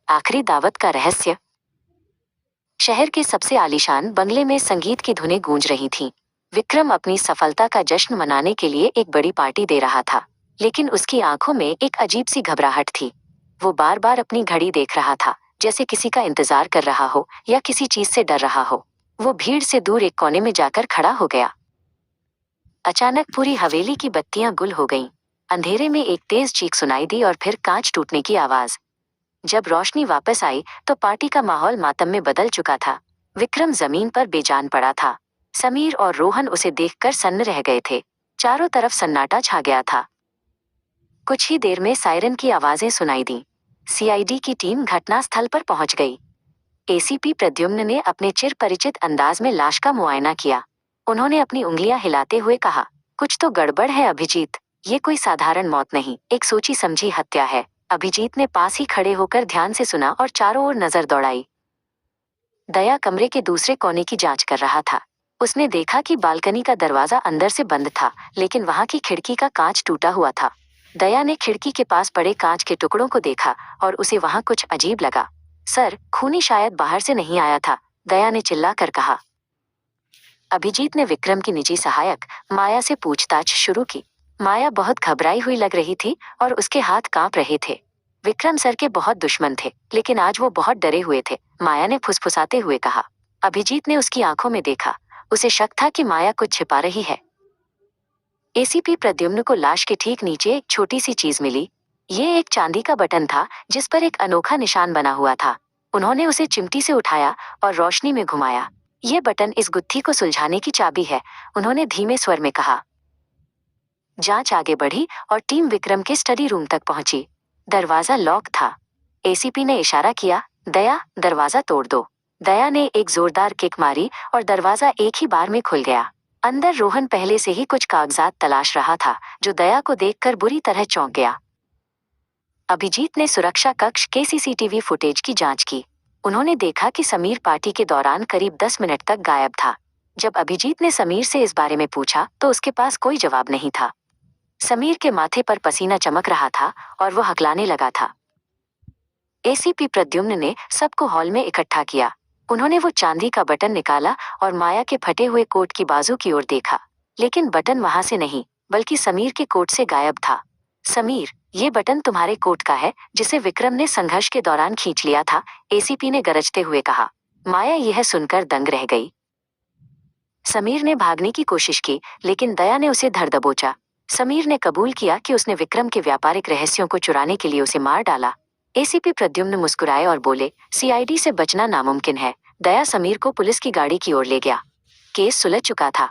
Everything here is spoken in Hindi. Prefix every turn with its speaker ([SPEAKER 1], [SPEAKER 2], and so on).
[SPEAKER 1] आखिरी दावत का रहस्य। शहर के सबसे आलीशान बंगले में संगीत की धुनें गूंज रही थीं। विक्रम अपनी सफलता का जश्न मनाने के लिए एक बड़ी पार्टी दे रहा था, लेकिन उसकी आंखों में एक अजीब सी घबराहट थी। वो बार बार अपनी घड़ी देख रहा था, जैसे किसी का इंतजार कर रहा हो या किसी चीज से डर रहा हो। वो भीड़ से दूर एक कोने में जाकर खड़ा हो गया। अचानक पूरी हवेली की बत्तियां गुल हो गईं। अंधेरे में एक तेज चीख सुनाई दी और फिर कांच टूटने की आवाज। जब रोशनी वापस आई तो पार्टी का माहौल मातम में बदल चुका था। विक्रम जमीन पर बेजान पड़ा था। समीर और रोहन उसे देखकर सन्न रह गए थे। चारों तरफ सन्नाटा छा गया था। कुछ ही देर में सायरन की आवाजें सुनाई दी। सीआईडी की टीम घटनास्थल पर पहुंच गई। एसीपी प्रद्युम्न ने अपने चिर परिचित अंदाज में लाश का मुआयना किया। उन्होंने अपनी उंगलियां हिलाते हुए कहा, कुछ तो गड़बड़ है अभिजीत। ये कोई साधारण मौत नहीं, एक सोची समझी हत्या है। अभिजीत ने पास ही खड़े होकर ध्यान से सुना और चारों ओर नजर दौड़ाई। दया कमरे के दूसरे कोने की जांच कर रहा था। उसने देखा कि बालकनी का दरवाजा अंदर से बंद था, लेकिन वहां की खिड़की का कांच टूटा हुआ था। दया ने खिड़की के पास पड़े कांच के टुकड़ों को देखा और उसे वहां कुछ अजीब लगा। सर, खूनी शायद बाहर से नहीं आया था, दया ने चिल्लाकर कहा। अभिजीत ने विक्रम की निजी सहायक माया से पूछताछ शुरू की। माया बहुत घबराई हुई लग रही थी और उसके हाथ कांप रहे थे। विक्रम सर के बहुत दुश्मन थे, लेकिन आज वो बहुत डरे हुए थे, माया ने फुसफुसाते हुए कहा। अभिजीत ने उसकी आंखों में देखा। उसे शक था कि माया कुछ छिपा रही है। एसीपी प्रद्युम्न को लाश के ठीक नीचे एक छोटी सी चीज मिली। ये एक चांदी का बटन था जिस पर एक अनोखा निशान बना हुआ था। उन्होंने उसे चिमटी से उठाया और रोशनी में घुमाया। ये बटन इस गुत्थी को सुलझाने की चाबी है, उन्होंने धीमे स्वर में कहा। जांच आगे बढ़ी और टीम विक्रम के स्टडी रूम तक पहुंची। दरवाजा लॉक था। एसीपी ने इशारा किया, दया, दरवाजा तोड़ दो। दया ने एक जोरदार किक मारी और दरवाजा एक ही बार में खुल गया। अंदर रोहन पहले से ही कुछ कागजात तलाश रहा था, जो दया को देखकर बुरी तरह चौंक गया। अभिजीत ने सुरक्षा कक्ष के सीसीटीवी फुटेज की जांच की। उन्होंने देखा कि समीर पार्टी के दौरान करीब 10 मिनट तक गायब था। जब अभिजीत ने समीर से इस बारे में पूछा तो उसके पास कोई जवाब नहीं था। समीर के माथे पर पसीना चमक रहा था और वो हकलाने लगा था। एसीपी प्रद्युम्न ने सबको हॉल में इकट्ठा किया। उन्होंने वो चांदी का बटन निकाला और माया के फटे हुए कोट की बाजू की ओर देखा, लेकिन बटन वहां से नहीं, बल्कि समीर के कोट से गायब था। समीर, ये बटन तुम्हारे कोट का है, जिसे विक्रम ने संघर्ष के दौरान खींच लिया था, एसीपी ने गरजते हुए कहा। माया यह सुनकर दंग रह गई। समीर ने भागने की कोशिश की, लेकिन दया ने उसे धर दबोचा। समीर ने कबूल किया कि उसने विक्रम के व्यापारिक रहस्यों को चुराने के लिए उसे मार डाला। एसीपी प्रद्युम्न मुस्कुराए और बोले, सीआईडी से बचना नामुमकिन है। दया समीर को पुलिस की गाड़ी की ओर ले गया। केस सुलझ चुका था।